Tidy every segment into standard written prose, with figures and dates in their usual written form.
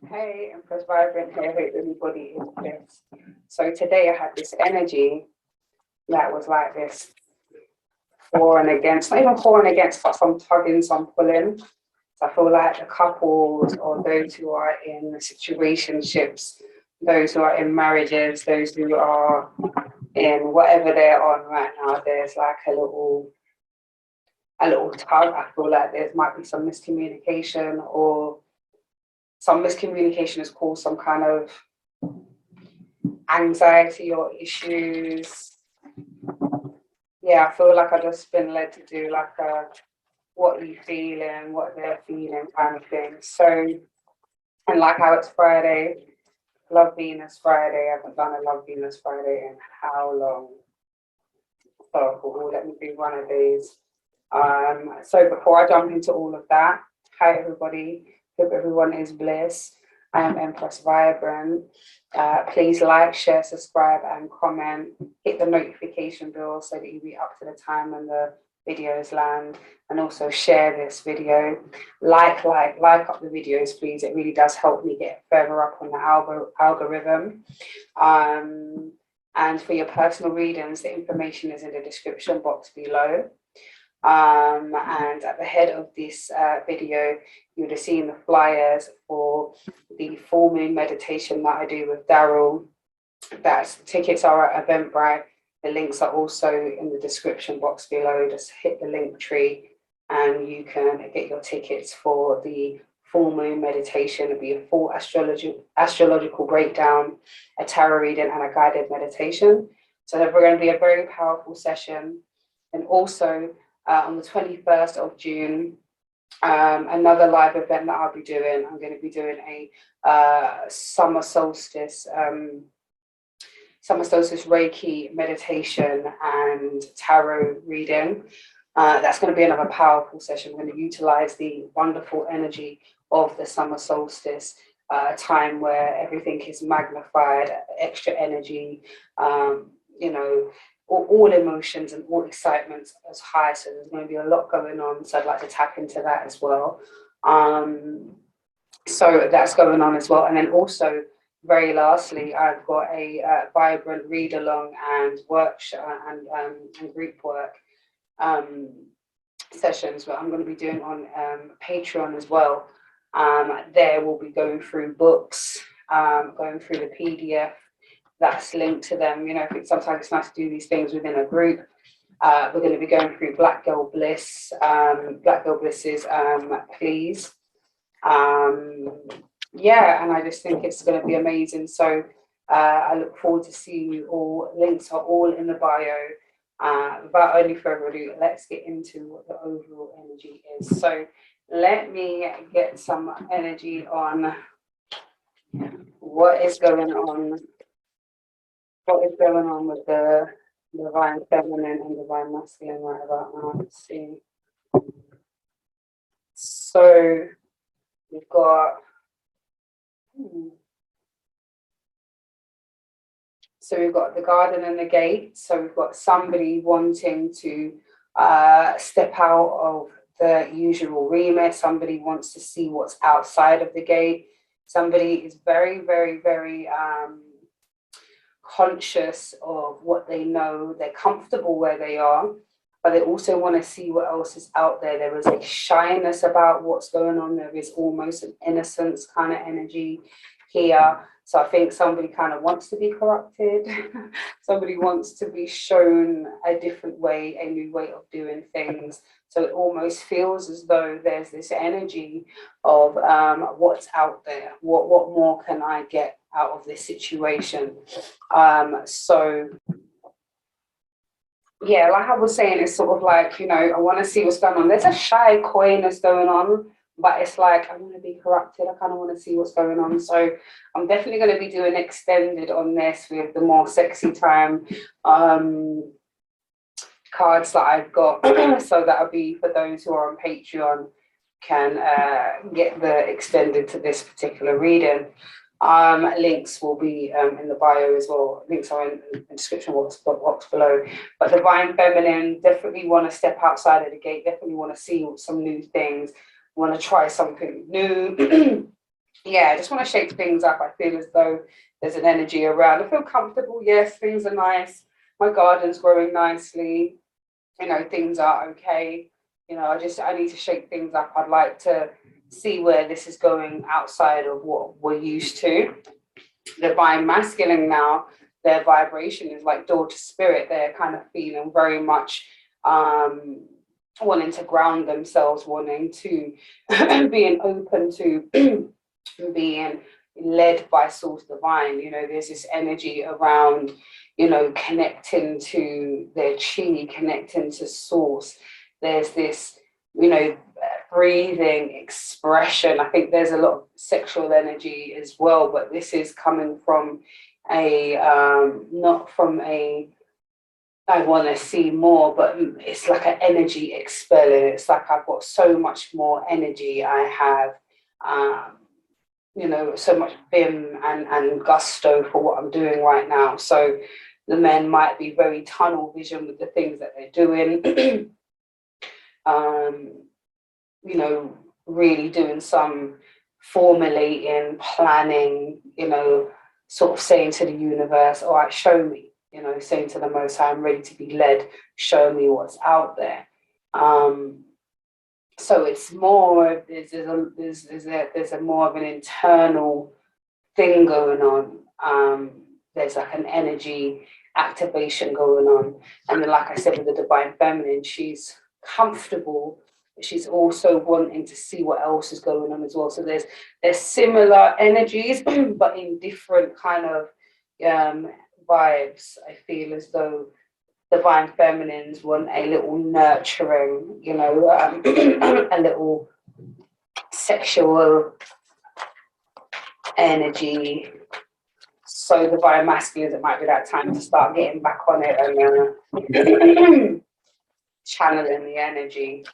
Hey, Empress Vibrant here. Hope everybody is blessed. So today I had this energy that was like this for and against, not even for and against, but some tugging, some pulling. So I feel like the couples or those who are in situationships, those who are in marriages, those who are in whatever they're on right now, there's like a little tug. I feel like there might be some miscommunication, or some miscommunication has caused some kind of anxiety or issues. Yeah, I feel like I've just been led to do like a what you feeling, what they're feeling kind of thing. So, and like how it's Friday, Love Venus Friday. I haven't done a Love Venus Friday in how long? So cool. Let me do one of these. So before I jump into all of that, hi everybody. Hope everyone is blessed. I am Empress Vibrant. Please like, share, subscribe, and comment. Hit the notification bell so that you'll be up to the time when the videos land. And also share this video. Like up the videos, please. It really does help me get further up on the algorithm. And for your personal readings, the information is in the description box below. And at the head of this video, you would have seen the flyers for the full moon meditation that I do with Daryl. Tickets are at Eventbrite. The links are also in the description box below. Just hit the link tree and you can get your tickets for the full moon meditation. It'll be a full astrological breakdown, a tarot reading, and a guided meditation. So we're going to be a very powerful session. And also on the 21st of June, another live event that I'll be doing. I'm going to be doing a summer solstice Reiki meditation and tarot reading. That's going to be another powerful session. We're going to utilize the wonderful energy of the summer solstice time, where everything is magnified, extra energy, all emotions and all excitements as high. So there's going to be a lot going on. So I'd like to tap into that as well. So that's going on as well. And then also, very lastly, I've got a vibrant read along and workshop and group work sessions where I'm going to be doing on Patreon as well. There we'll be going through books, going through the PDF that's linked to them. I think sometimes it's nice to do these things within a group. We're going to be going through Black Girl Bliss, Black Girl Bliss's Please. Yeah, and I just think it's going to be amazing. So I look forward to seeing you all. Links are all in the bio. Without any further ado, let's get into what the overall energy is. So let me get some energy on what is going on. What is going on with the divine feminine and divine masculine right about now? Let's see. So we've got the garden and the gate. So we've got somebody wanting to step out of the usual remit. Somebody wants to see what's outside of the gate. Somebody is very, very, very conscious of what they know. They're comfortable where they are, but they also want to see what else is out there. There is a shyness about what's going on. There is almost an innocence kind of energy here. So I think somebody kind of wants to be corrupted. Somebody wants to be shown a different way, a new way of doing things. So it almost feels as though there's this energy of what's out there. What more can I get out of this situation? So yeah, like I was saying, it's sort of like, I want to see what's going on. There's a shy coyness going on, but it's like, I want to be corrupted. I kind of want to see what's going on. So I'm definitely going to be doing extended on this with the more sexy time cards that I've got. So that'll be for those who are on Patreon can get the extended to this particular reading. Links will be in the bio as well. Links are in the description box below. But divine feminine definitely want to step outside of the gate, definitely want to see some new things, want to try something new. yeah, I just want to shake things up. I feel as though there's an energy around. I feel comfortable. Yes, things are nice. My garden's growing nicely. You know, things are okay. You know, I need to shake things up. I'd like to see where this is going outside of what we're used to. Divine masculine now, their vibration is like daughter spirit. They're kind of feeling very much wanting to ground themselves, wanting to being open to being led by source divine. You know, there's this energy around, you know, connecting to their chi, connecting to source. There's this, you know, breathing expression. I think there's a lot of sexual energy as well, but this is coming from a not from a I want to see more, but it's like an energy expelling. It's like I've got so much more energy. I have you know, so much vim and gusto for what I'm doing right now. So the men might be very tunnel vision with the things that they're doing. You know, really doing some formulating, planning, you know, sort of saying to the universe, all right, show me, you know, saying to the Most High, I'm ready to be led, show me what's out there. So it's more, there's a more of an internal thing going on. There's like an energy activation going on. And then, like I said, with the divine feminine, she's comfortable, but she's also wanting to see what else is going on as well. So there's similar energies, but in different kind of vibes. I feel as though divine feminines want a little nurturing, you know, a little sexual energy. So divine masculines, it might be that time to start getting back on it and channeling the energy.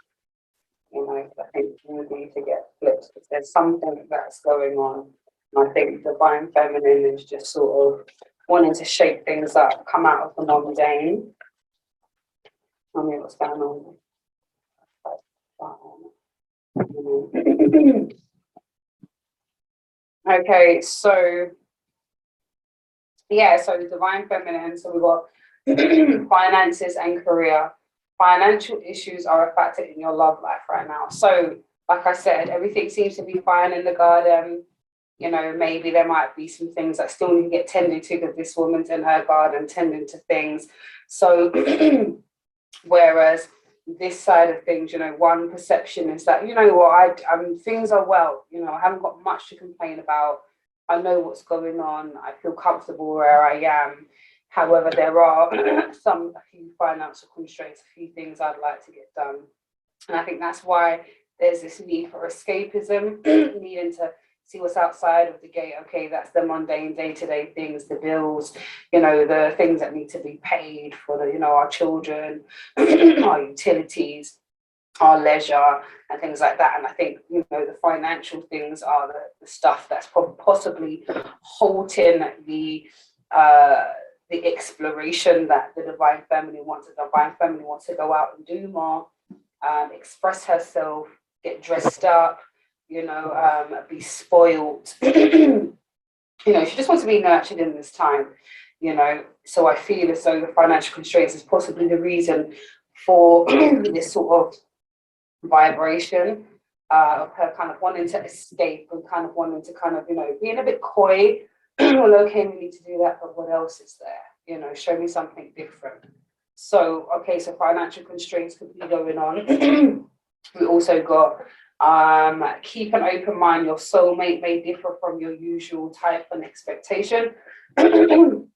You know, I think we need to get flipped because there's something that's going on. And I think divine feminine is just sort of wanting to shake things up, come out of the mundane. Tell me what's going on. Okay, so yeah, so the divine feminine, so we've got finances and career. Financial issues are a factor in your love life right now. So, like I said, everything seems to be fine in the garden. You know, maybe there might be some things that still need to get tended to because this woman's in her garden tending to things. So, whereas this side of things, you know, one perception is that, you know what, things are well, you know, I haven't got much to complain about. I know what's going on. I feel comfortable where I am. However, there are a few financial constraints, a few things I'd like to get done. And I think that's why there's this need for escapism, needing to see what's outside of the gate. Okay, that's the mundane day-to-day things, the bills, you know, the things that need to be paid for the, you know, our children, our utilities, our leisure and things like that. And I think, you know, the financial things are the stuff that's possibly halting the exploration that the divine feminine wants. The divine feminine wants to go out and do more, express herself, get dressed up, you know, be spoiled. You know, she just wants to be nurtured in this time, you know. So I feel as though the financial constraints is possibly the reason for this sort of vibration of her kind of wanting to escape and kind of wanting to kind of, you know, being a bit coy. Well, okay, we need to do that, but what else is there? You know, show me something different. So, okay, so financial constraints could be going on. We also got keep an open mind. Your soulmate may differ from your usual type and expectation. So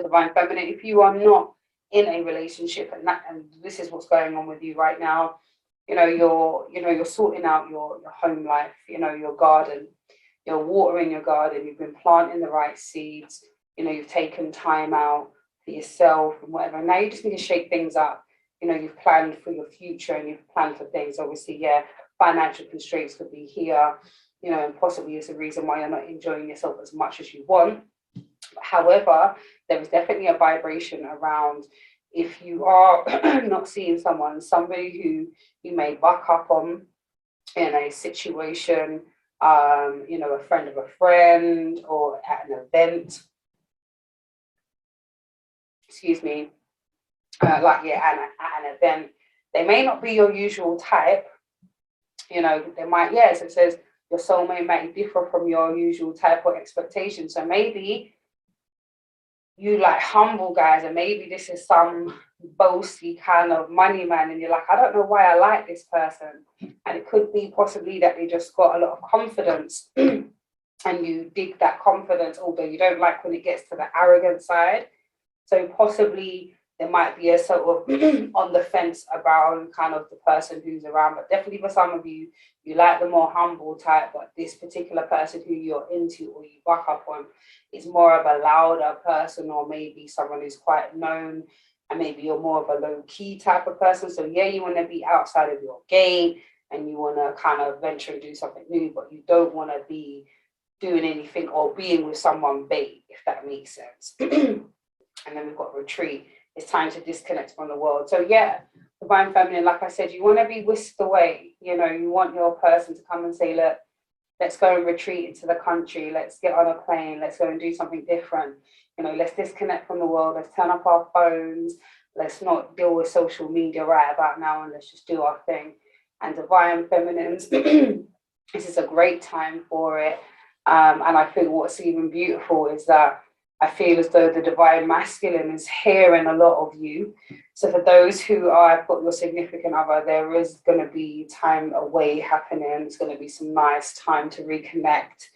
divine feminine, if you are not in a relationship and this is what's going on with you right now, you know, you're sorting out your home life, you know, your garden, you're watering your garden, you've been planting the right seeds, you know, you've taken time out for yourself and whatever. Now you just need to shake things up. You know, you've planned for your future and you've planned for things. Obviously, yeah, financial constraints could be here, you know, and possibly is the reason why you're not enjoying yourself as much as you want. However, there is definitely a vibration around if you are not seeing somebody who you may buck up on in a situation, you know, a friend of a friend, or at an event. Excuse me. Like, yeah, at an event. They may not be your usual type. You know, they might, yes, it says your soulmate might differ from your usual type or expectation. So maybe you like humble guys, and maybe this is some boasty kind of money man, and you're like, I don't know why I like this person. And it could be possibly that they just got a lot of confidence and you dig that confidence, although you don't like when it gets to the arrogant side. So possibly there might be a sort of on the fence about kind of the person who's around, but definitely for some of you, you like the more humble type, but this particular person who you're into or you buck up on is more of a louder person, or maybe someone who's quite known, and maybe you're more of a low key type of person. So yeah, you want to be outside of your gate and you want to kind of venture and do something new, but you don't want to be doing anything or being with someone bait, if that makes sense. And then we've got retreat. It's time to disconnect from the world. So yeah, divine feminine, like I said, you want to be whisked away. You know, you want your person to come and say, look, let's go and retreat into the country. Let's get on a plane. Let's go and do something different. You know, let's disconnect from the world. Let's turn off our phones. Let's not deal with social media right about now, and let's just do our thing. And divine feminines, this is a great time for it. And I think what's even beautiful is that I feel as though the divine masculine is here in a lot of you. So for those who have got your significant other, there is going to be time away happening. It's going to be some nice time to reconnect,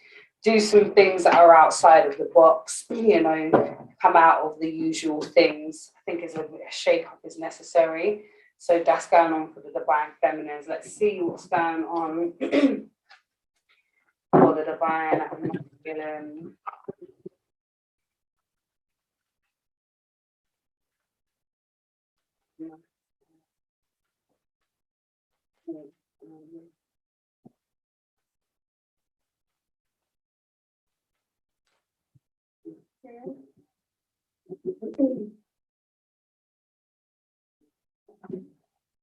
do some things that are outside of the box, you know, come out of the usual things. I think it's a shake-up is necessary. So that's going on for the divine feminines. Let's see what's going on for the divine masculine.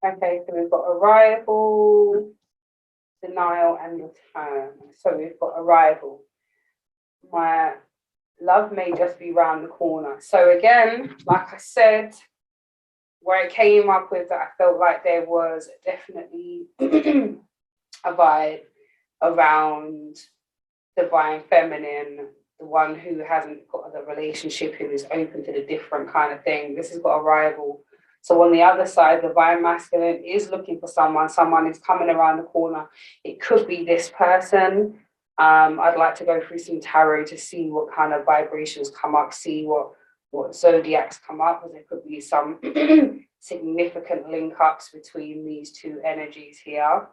Okay, so we've got arrival, denial, and return. So we've got arrival. My love may just be round the corner. So again, like I said, where it came up with that, I felt like there was definitely a vibe around divine feminine, the one who hasn't got the relationship, who is open to the different kind of thing. This has got a rival. So on the other side, divine masculine is looking for someone is coming around the corner. It could be this person. I'd like to go through some tarot to see what kind of vibrations come up, see what zodiacs come up, because there could be some significant link ups between these two energies here.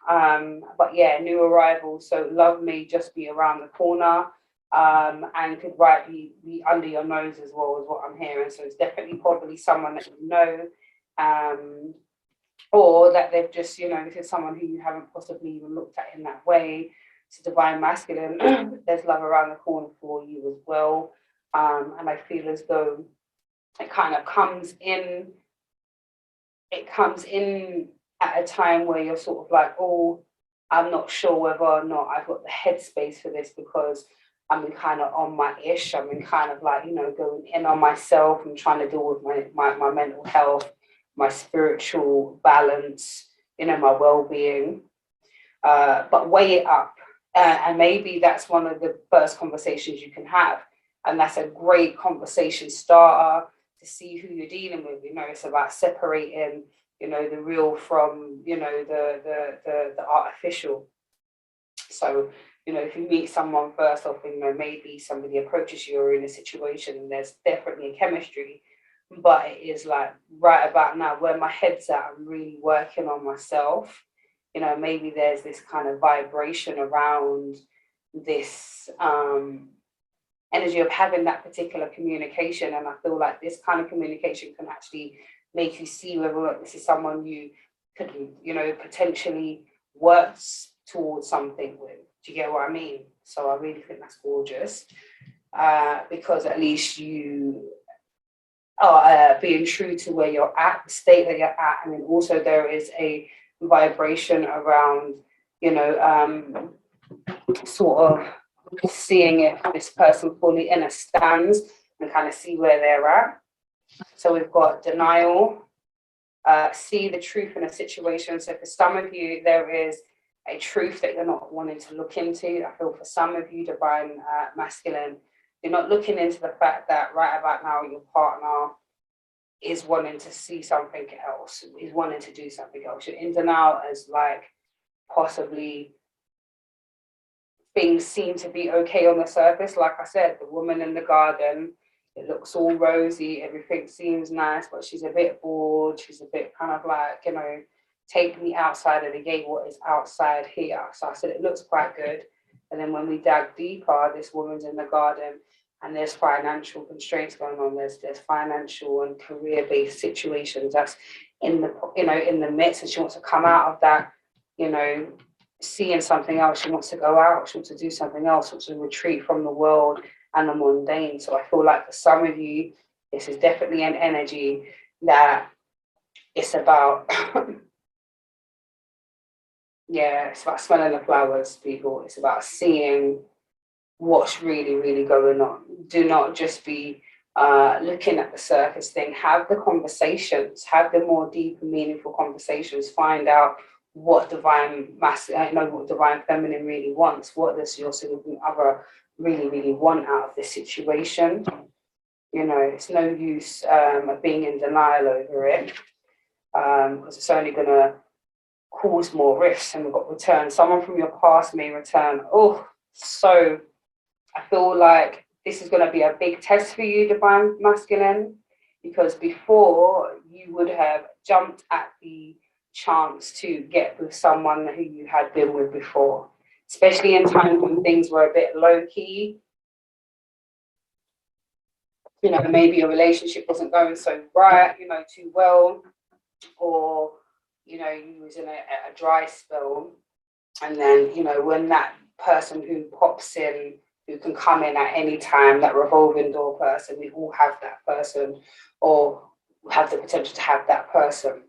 But yeah, new arrival. So love may just be around the corner, and could be under your nose as well, is what I'm hearing. So it's definitely probably someone that you know, or that they've just, you know, this is someone who you haven't possibly even looked at in that way. It's divine masculine. There's love around the corner for you as well. And I feel as though it kind of comes in at a time where you're sort of like, oh, I'm not sure whether or not I've got the headspace for this, because I'm in kind of on my ish. I'm in kind of like, you know, going in on myself and trying to deal with my mental health, my spiritual balance, you know, my well-being. But weigh it up. And maybe that's one of the first conversations you can have. And that's a great conversation starter to see who you're dealing with. You know, it's about separating, you know, the real from, you know, the artificial. So, you know, if you meet someone first off, you know, maybe somebody approaches you or in a situation, and there's definitely a chemistry, but it is like right about now where my head's at, I'm really working on myself. You know, maybe there's this kind of vibration around this energy of having that particular communication. And I feel like this kind of communication can actually make you see whether this is someone you could, you know, potentially work towards something with. Do you get what I mean? So I really think that's gorgeous, because at least you are being true to where you're at, the state that you're at. And then also there is a vibration around, you know, sort of seeing if this person fully understands and kind of see where they're at. So we've got denial, see the truth in a situation. So for some of you, there is a truth that you're not wanting to look into. I feel for some of you, divine masculine, you're not looking into the fact that right about now your partner is wanting to see something else, is wanting to do something else. You're in denial as like possibly things seem to be okay on the surface. Like I said, the woman in the garden, it looks all rosy, everything seems nice, but she's a bit bored. She's a bit kind of like, you know, take me outside of the gate, what is outside here? So I said, it looks quite good. And then when we dig deeper, this woman's in the garden and there's financial constraints going on. There's financial and career-based situations that's in the, you know, in the midst, and she wants to come out of that, you know, seeing something else. She wants to go out, she wants to do something else, wants to retreat from the world and the mundane. So I feel like for some of you, this is definitely an energy that it's about, yeah, it's about smelling the flowers, people. It's about seeing what's really, really going on. Do not just be looking at the surface thing. Have the conversations, have the more deep and meaningful conversations. Find out what divine masculine, what divine feminine really wants. What does your significant other really, really want out of this situation? You know, it's no use of being in denial over it, because it's only going to cause more rifts. And we've got return. Someone from your past may return. Oh, so I feel like this is going to be a big test for you, divine masculine, because before you would have jumped at the chance to get with someone who you had been with before, especially in times when things were a bit low key. You know, maybe your relationship wasn't going so right, you know, too well, or, you know, you was in a dry spell. And then, you know, when that person who pops in, who can come in at any time, that revolving door person, we all have that person or have the potential to have that person.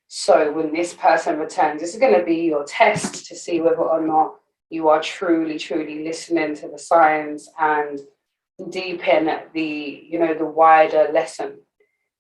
So when this person returns, this is going to be your test to see whether or not you are truly, truly listening to the signs and deepen the, you know, the wider lesson.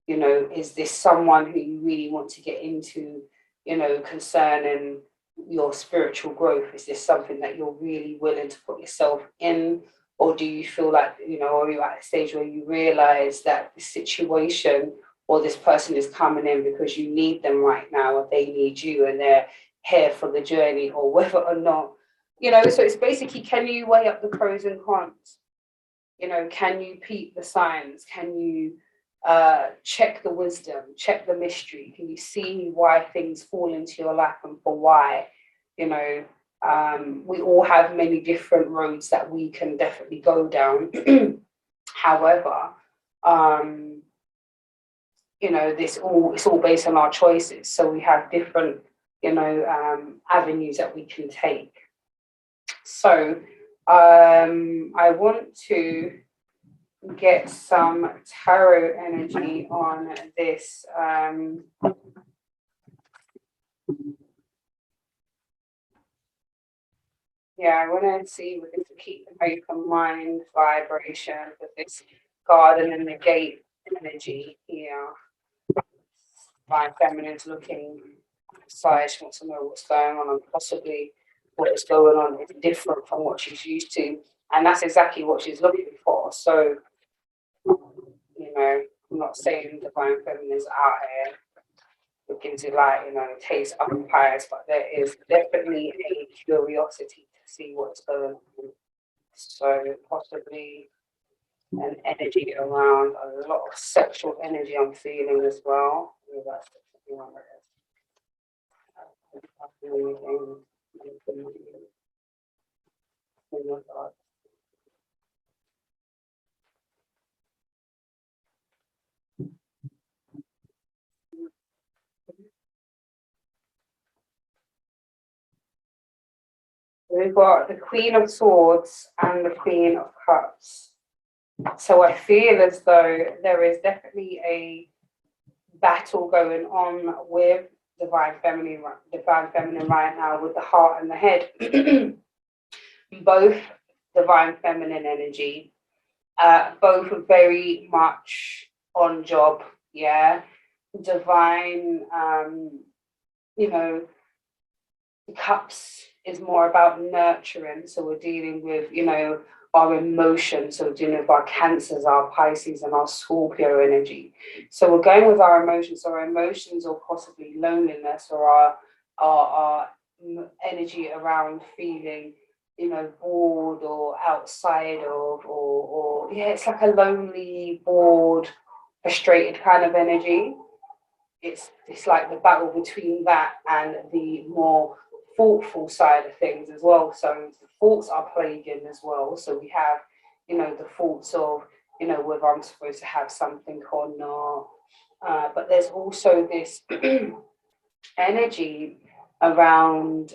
You know, is this someone who you really want to get into, you know, concerning your spiritual growth? Is this something that you're really willing to put yourself in? Or do you feel like, you know, are you at a stage where you realize that the situation or this person is coming in because you need them right now, or they need you and they're here for the journey, or whether or not, you know, so it's basically, can you weigh up the pros and cons? You know, can you peep the signs? Can you check the wisdom, check the mystery? Can you see why things fall into your lap and for why? You know, we all have many different roads that we can definitely go down. However, you know, it's all based on our choices. So we have different, you know, avenues that we can take. So I want to get some tarot energy on this. Yeah, I want to see if we can keep an open mind vibration with this garden and the gate energy here. My feminine's looking inside. She wants to know what's going on, and possibly what is going on is different from what she's used to. And that's exactly what she's looking for. So, you know, I'm not saying divine feminine is out here looking to, like, you know, taste umpires, but there is definitely a curiosity to see what's going on. So possibly an energy around a lot of sexual energy I'm feeling as well. Yeah, that's definitely one of it. We've got the Queen of Swords and the Queen of Cups. So I feel as though there is definitely a battle going on with divine feminine right now, with the heart and the head. both divine feminine energy, both very much on job, yeah. Divine, you know, the cups is more about nurturing. So we're dealing with, you know, our emotions. So we're dealing with our cancers, our Pisces, and our Scorpio energy. So we're going with our emotions. So our emotions, or possibly loneliness, or our energy around feeling, you know, bored or outside of, or yeah, it's like a lonely, bored, frustrated kind of energy. It's like the battle between that and the more thoughtful side of things as well. So the thoughts are plaguing as well. So we have, you know, the thoughts of, you know, whether I'm supposed to have something or not. But there's also this energy around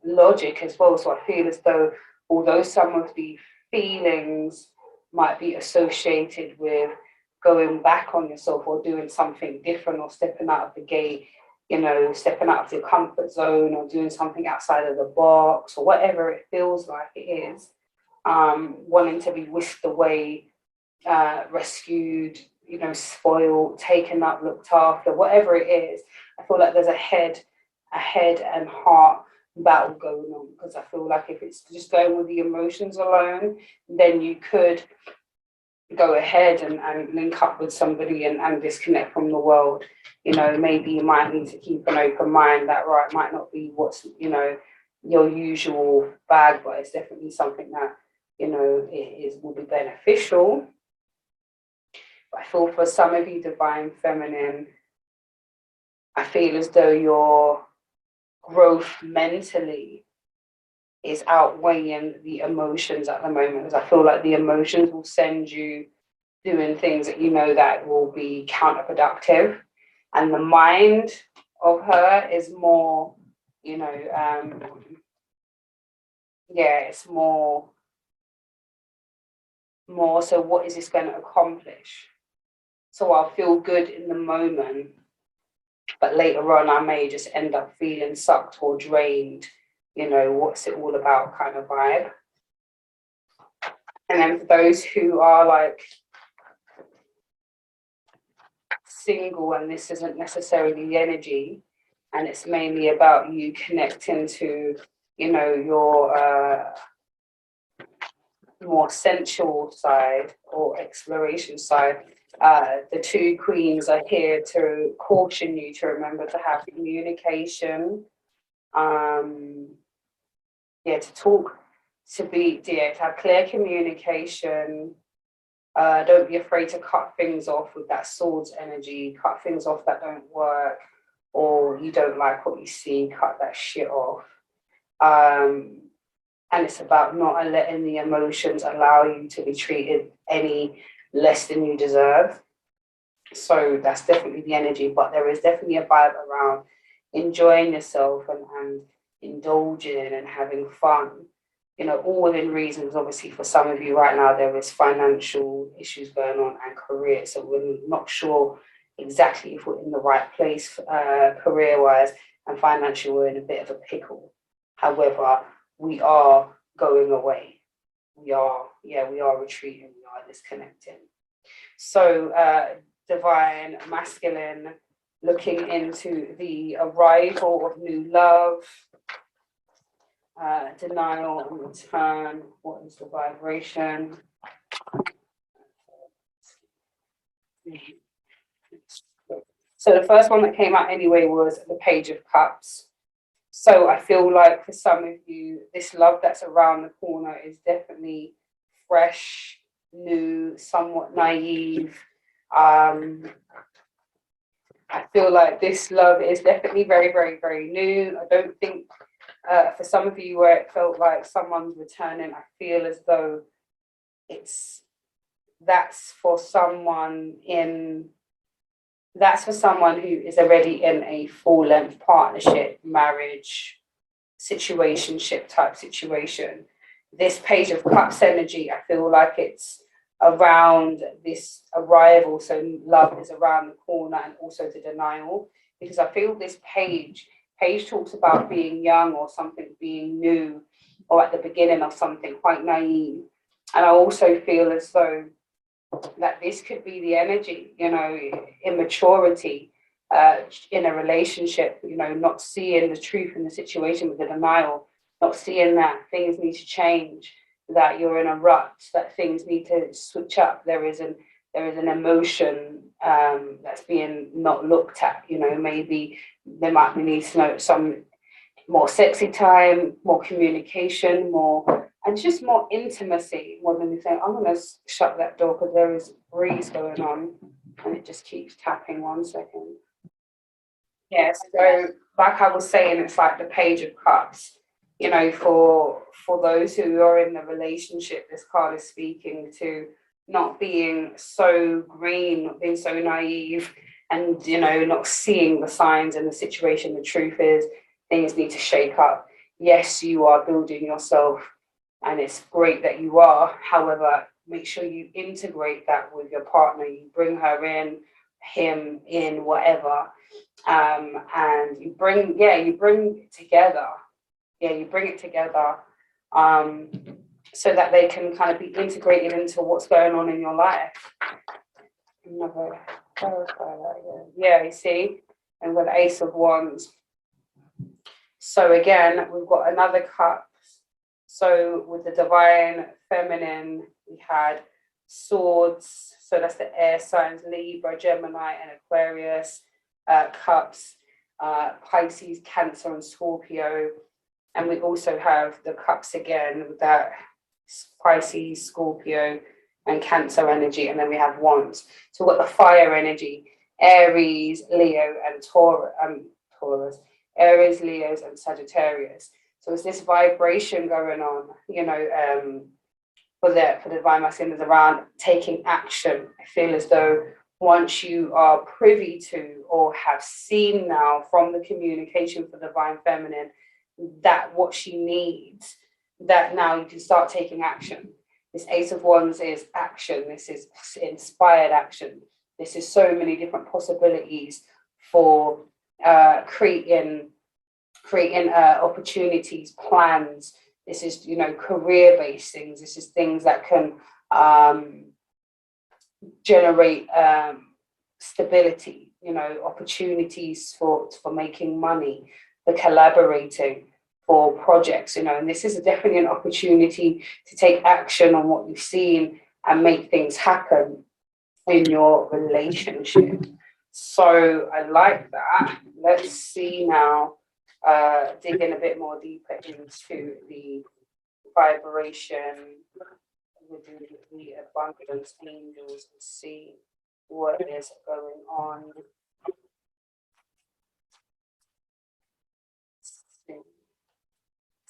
logic as well. So I feel as though, although some of the feelings might be associated with going back on yourself or doing something different or stepping out of the gate, you know, stepping out of your comfort zone or doing something outside of the box or whatever it feels like it is, wanting to be whisked away, rescued, you know, spoiled, taken up, looked after, whatever it is. I feel like there's a head and heart battle going on, because I feel like if it's just going with the emotions alone, then you could go ahead and link up with somebody and disconnect from the world. You know, maybe you might need to keep an open mind. That right might not be what's, you know, your usual bag, but it's definitely something that, you know, will be beneficial. I feel for some of you divine feminine, I feel as though your growth mentally is outweighing the emotions at the moment. Because I feel like the emotions will send you doing things that you know that will be counterproductive. And the mind of her is more, you know, yeah, it's more so what is this going to accomplish? So I'll feel good in the moment, but later on I may just end up feeling sucked or drained, you know, what's it all about kind of vibe. And then for those who are like single and this isn't necessarily the energy, and it's mainly about you connecting to, you know, your more sensual side or exploration side. The two queens are here to caution you to remember to have communication, to talk, to have clear communication. Don't be afraid to cut things off with that swords energy. Cut things off that don't work, or you don't like what you see. Cut that shit off. And it's about not letting the emotions allow you to be treated any less than you deserve. So that's definitely the energy, but there is definitely a vibe around enjoying yourself and indulging and having fun, you know, all within reasons. Obviously, for some of you right now, there is financial issues going on and career. So we're not sure exactly if we're in the right place career-wise, and financially, we're in a bit of a pickle. However, we are going away. We are retreating, we are disconnecting. So divine masculine, looking into the arrival of new love, denial and return. What is the vibration? So the first one that came out anyway was the Page of Cups. So I feel like for some of you, this love that's around the corner is definitely fresh, new, somewhat naive. I feel like this love is definitely very, very, very new. I don't think for some of you where it felt like someone's returning, I feel as though that's for someone who is already in a full-length partnership, marriage, situationship type situation. This Page of Cups energy, I feel like it's around this arrival. So love is around the corner, and also the denial, because I feel this page talks about being young or something being new or at the beginning of something, quite naive. And I also feel as though that this could be the energy, you know, immaturity in a relationship, you know, not seeing the truth in the situation with the denial, not seeing that things need to change, that you're in a rut, that things need to switch up. There is an emotion that's being not looked at, you know, maybe there might be need to know some more sexy time, more communication, more, and just more intimacy, more than anything. I'm going to shut that door because there is a breeze going on and it just keeps tapping. 1 second. Yeah, so like I was saying, it's like the Page of Cups. You know, for those who are in the relationship, this card is speaking to not being so green, not being so naive, and, you know, not seeing the signs and the situation. The truth is, things need to shake up. Yes, you are building yourself, and it's great that you are. However, make sure you integrate that with your partner. You bring her in, him in, whatever, and you bring it together. Yeah, you bring it together, so that they can kind of be integrated into what's going on in your life. Another clarify that again. Yeah, you see, and with the Ace of Wands. So again, we've got another cup. So with the Divine Feminine, we had Swords. So that's the air signs, Libra, Gemini, and Aquarius. Cups, Pisces, Cancer, and Scorpio. And we also have the cups again with that Pisces, Scorpio, and Cancer energy. And then we have Wands. So we've got the fire energy, Aries, Leo, and Taurus. Aries, Leos, and Sagittarius. So it's this vibration going on, you know, for the Divine Masculine is around taking action. I feel as though once you are privy to or have seen now from the communication for Divine Feminine that what she needs, that now you can start taking action. This Ace of Wands is action. This is inspired action. This is so many different possibilities for creating opportunities, plans. This is, you know, career-based things. This is things that can generate stability, you know, opportunities for making money, for collaborating, for projects, you know. And this is definitely an opportunity to take action on what you've seen and make things happen in your relationship. So I like that. Let's see now, dig in a bit more deeper into the vibration with the abundance angels and see what is going on.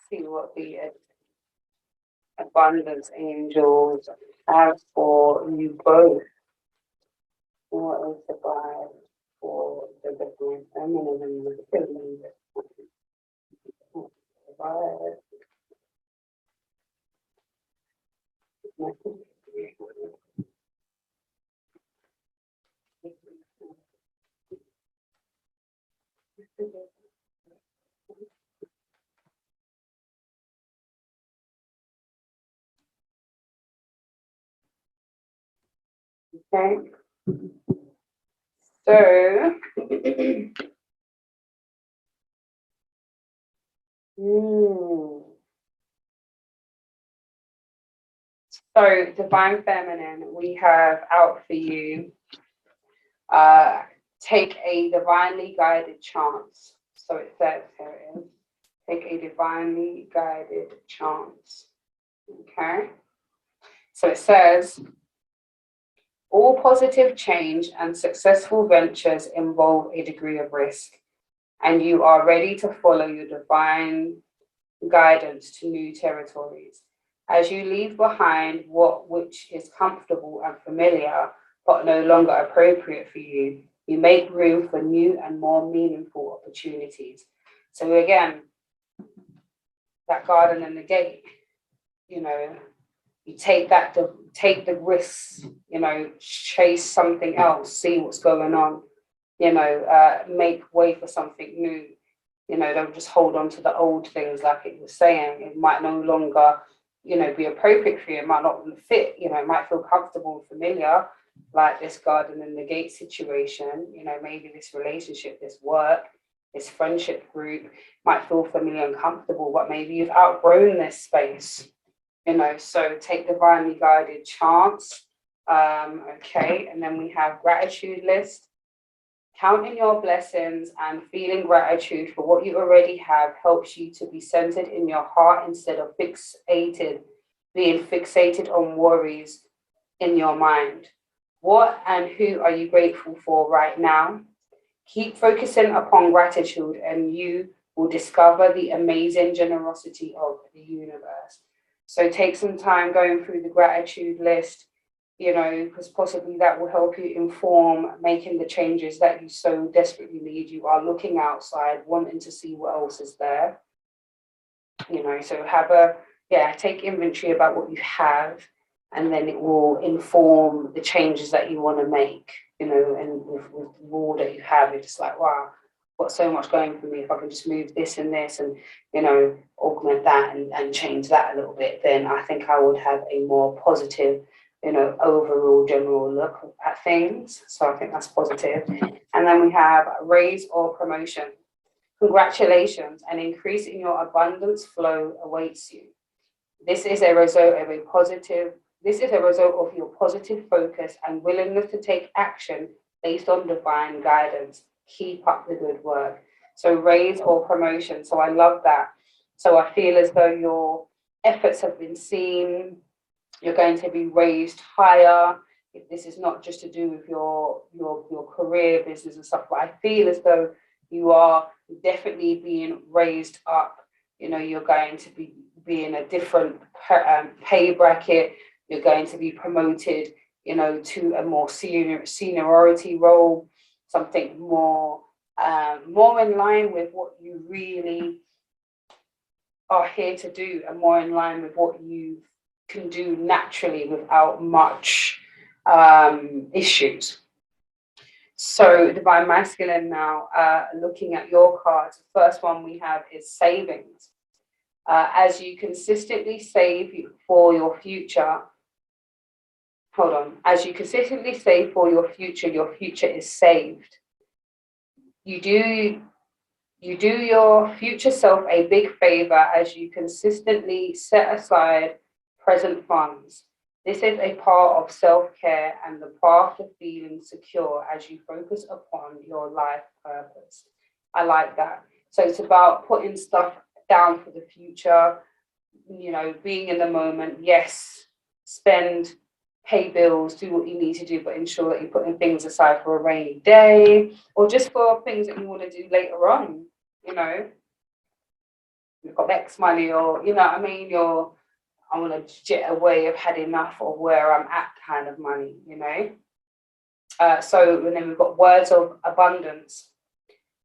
See what the abundance angels have for you both. What is the vibe for the Divine Feminine and the Feminine? Okay. So, so Divine Feminine, we have out for you, take a divinely guided chance. So it says, here it is, take a divinely guided chance. Okay. So it says, all positive change and successful ventures involve a degree of risk, and you are ready to follow your divine guidance to new territories. As you leave behind which is comfortable and familiar, but no longer appropriate for you, you make room for new and more meaningful opportunities. So again, that garden and the gate, you know, you take the risks, you know, chase something else, see what's going on, you know, make way for something new. You know, don't just hold on to the old things like it was saying. It might no longer, you know, be appropriate for you. It might not fit, you know, it might feel comfortable and familiar, like this garden and the gate situation. You know, maybe this relationship, this work, this friendship group might feel familiar and comfortable, but maybe you've outgrown this space, you know, so take divinely guided chants. Okay, and then we have gratitude list. Counting your blessings and feeling gratitude for what you already have helps you to be centered in your heart instead of being fixated on worries in your mind. What and who are you grateful for right now? Keep focusing upon gratitude and you will discover the amazing generosity of the universe. So take some time going through the gratitude list, you know, because possibly that will help you inform making the changes that you so desperately need. You are looking outside, wanting to see what else is there. You know, so take inventory about what you have, and then it will inform the changes that you want to make, you know, and with the rule that you have, it's just like, wow, got so much going for me. If I can just move this and this and, you know, augment that and change that a little bit, then I think I would have a more positive, you know, overall general look at things. So I think that's positive. And then we have raise or promotion. Congratulations, an increase in your abundance flow awaits you. This is a result of your positive focus and willingness to take action based on divine guidance. Keep up the good work. So raise or promotion. So I love that. So I feel as though your efforts have been seen. You're going to be raised higher. If this is not just to do with your career, business and stuff, but I feel as though you are definitely being raised up. You know, you're going to be in a different pay bracket. You're going to be promoted, you know, to a more seniority role, something more in line with what you really are here to do, and more in line with what you can do naturally without much issues. So divine masculine now, looking at your cards, the first one we have is savings. As you consistently save for your future, as you consistently save for your future is saved. You do your future self a big favor as you consistently set aside present funds. This is a part of self-care and the path to feeling secure as you focus upon your life purpose. I like that. So it's about putting stuff down for the future, you know, being in the moment. Yes, spend, pay bills, do what you need to do, but ensure that you're putting things aside for a rainy day or just for things that you want to do later on. You know, you've got X money, or, you know what I mean, I want to get away, I've had enough of where I'm at kind of money, you know. So and then we've got words of abundance.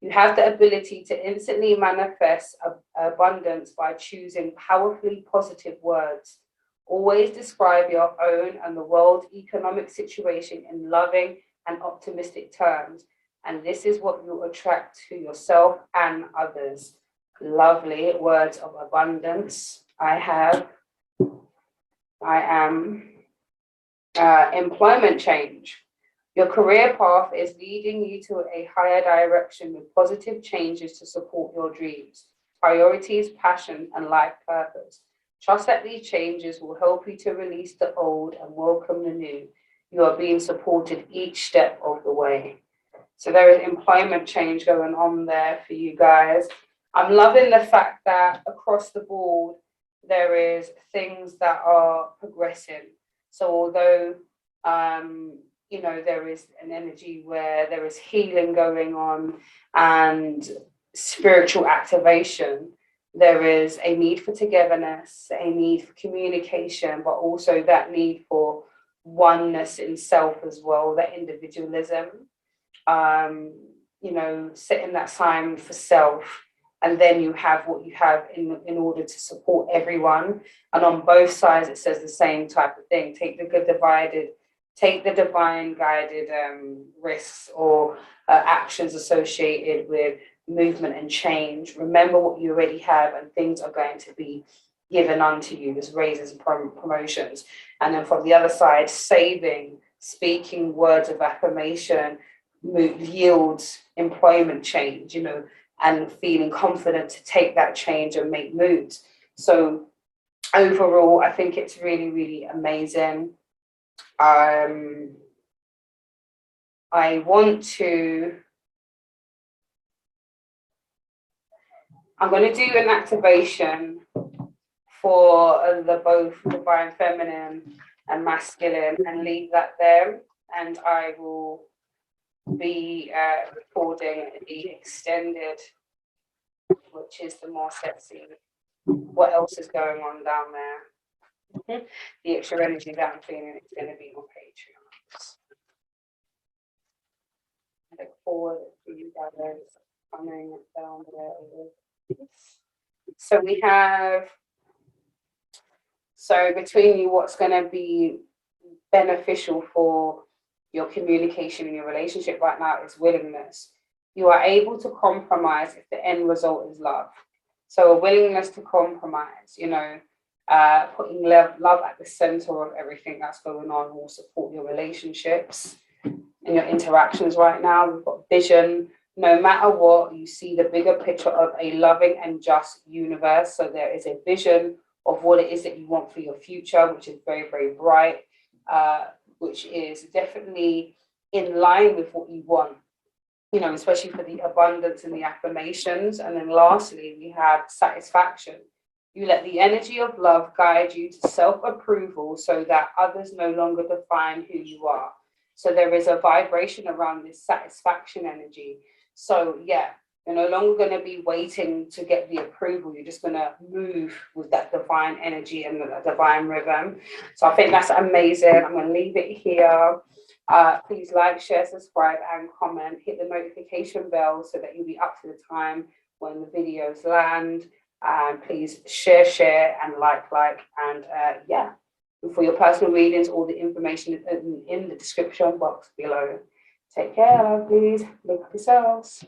You have the ability to instantly manifest abundance by choosing powerfully positive words. Always describe your own and the world's economic situation in loving and optimistic terms. And this is what you'll attract to yourself and others. Lovely words of abundance. I am employment change. Your career path is leading you to a higher direction with positive changes to support your dreams, priorities, passion, and life purpose. Trust that these changes will help you to release the old and welcome the new. You are being supported each step of the way. So there is employment change going on there for you guys. I'm loving the fact that across the board, there is things that are progressing. So although, you know, there is an energy where there is healing going on and spiritual activation, there is a need for togetherness, a need for communication, but also that need for oneness in self as well, that individualism, you know, setting that sign for self. And then you have what you have in order to support everyone. And on both sides, it says the same type of thing. Take the divine guided risks or actions associated with movement and change. Remember what you already have, and things are going to be given unto you. There's raises and promotions. And then from the other side, saving, speaking words of affirmation yields employment change, you know, and feeling confident to take that change and make moves. So overall, I think it's really, really amazing. I I'm going to do an activation for the both divine feminine and masculine, and leave that there. And I will be recording the extended, which is the more sexy. What else is going on down there? The extra energy that I'm feeling is going to be on Patreon. I look forward to you guys coming down there. So we have, so between you, what's going to be beneficial for your communication in your relationship right now is willingness. You are able to compromise if the end result is love. So a willingness to compromise, you know, putting love at the center of everything that's going on will support your relationships and your interactions right now. We've got vision. No matter what, you see the bigger picture of a loving and just universe. So there is a vision of what it is that you want for your future, which is very, very bright, which is definitely in line with what you want, you know, especially for the abundance and the affirmations. And then lastly, we have satisfaction. You let the energy of love guide you to self-approval so that others no longer define who you are. So there is a vibration around this satisfaction energy. So yeah, you're no longer going to be waiting to get the approval. You're just going to move with that divine energy and the divine rhythm. So I think that's amazing. I'm going to leave it here. Please like, share, subscribe, and comment. Hit the notification bell so that you'll be up to the time when the videos land. And please share, and like, and yeah. And for your personal readings, all the information is in the description box below. Take care, please. Look at yourselves.